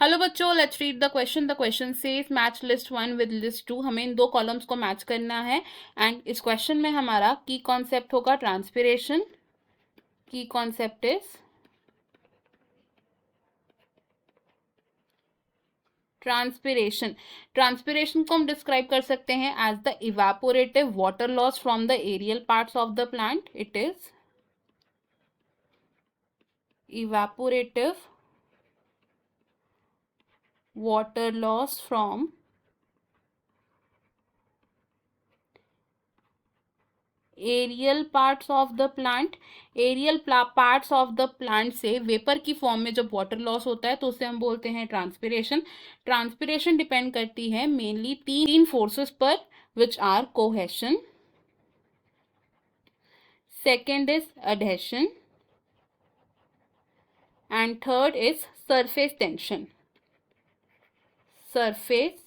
Hello बच्चों, let's read the question. The question says match list 1 with list 2। हमें इन दो columns को match करना है एंड इस क्वेश्चन में हमारा की कॉन्सेप्ट होगा ट्रांसपिरेशन। की कॉन्सेप्ट इज ट्रांसपिरेशन। ट्रांसपिरेशन को हम डिस्क्राइब कर सकते हैं as the evaporative water loss from the aerial parts of the plant. It is evaporative water loss from aerial parts of the plant. Aerial parts of the plant से vapour की form में जब water loss होता है तो उसे हम बोलते हैं ट्रांसपिरेशन। ट्रांसपिरेशन डिपेंड करती है मेनली तीन फोर्सेस पर, which are cohesion, second is adhesion and third is surface tension. Surface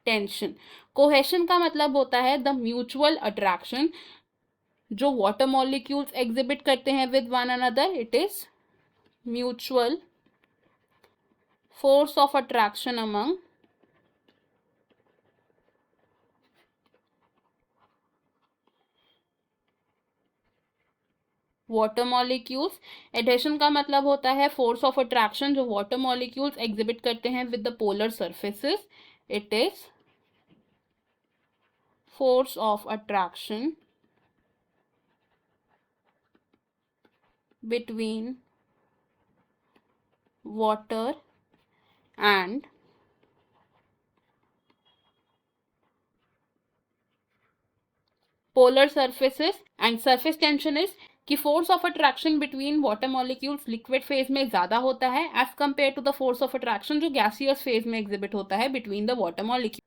tension. Cohesion का मतलब होता है द म्यूचुअल अट्रैक्शन जो वाटर मॉलिक्यूल्स एग्जिबिट करते हैं with one another. It is mutual force of attraction among water molecules. Adhesion का मतलब होता है फोर्स ऑफ अट्रैक्शन जो वाटर मॉलिक्यूल्स एग्जिबिट करते हैं with the polar surfaces. It is force of attraction between water and polar surfaces, and surface tension is कि force of attraction between water molecules liquid phase में ज्यादा होता है as compare to the force of attraction जो gaseous phase में exhibit होता है between the water molecule.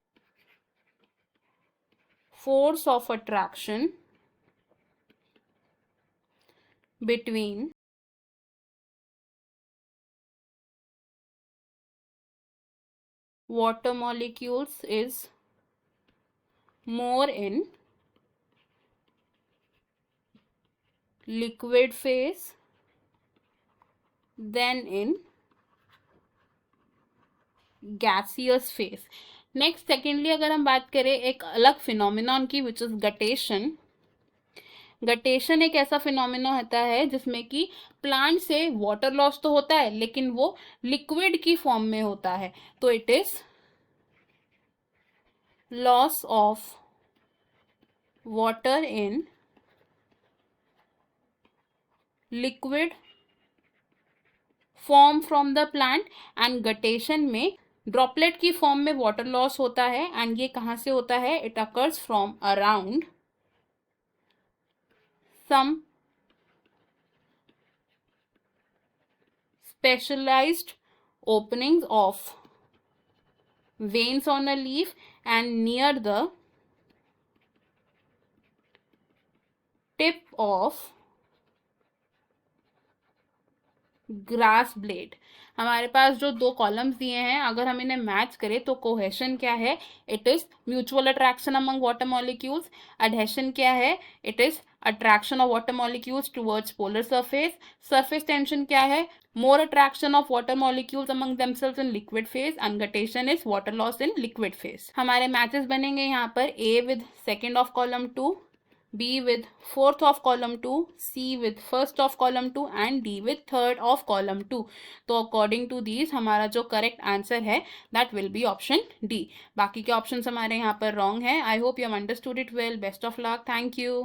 force of attraction between water molecules is more in liquid phase than in gaseous phase। Next secondly अगर हम बात करें एक अलग फिनोमिनॉन की विच इज गटेशन। गटेशन एक ऐसा फिनोमिना होता है जिसमें कि प्लांट से वाटर लॉस तो होता है लेकिन वो लिक्विड की फॉर्म में होता है, तो it is loss of water in liquid form from the plant. And guttation में ड्रॉपलेट की फॉर्म में वाटर लॉस होता है एंड ये कहाँ से होता है? It occurs from around some specialized openings of veins on a leaf and near the tip of grass blade. हमारे पास जो दो कॉलम्स दिए हैं अगर हम इन्हें मैच करें तो कोहेशन क्या है? It is mutual attraction among water molecules. Adhesion क्या है? It is attraction of water molecules towards polar surface. Surface tension क्या है? More attraction of water molecules among themselves in liquid phase. And guttation is water loss in liquid phase. हमारे matches बनेंगे यहाँ पर ए with second of column 2, B with fourth of column 2, C with first of column 2 and D with third of column 2। तो according to these हमारा जो correct answer है that will be option D। बाकी के options हमारे यहाँ पर wrong है। I hope you have understood it well. Best of luck. Thank you.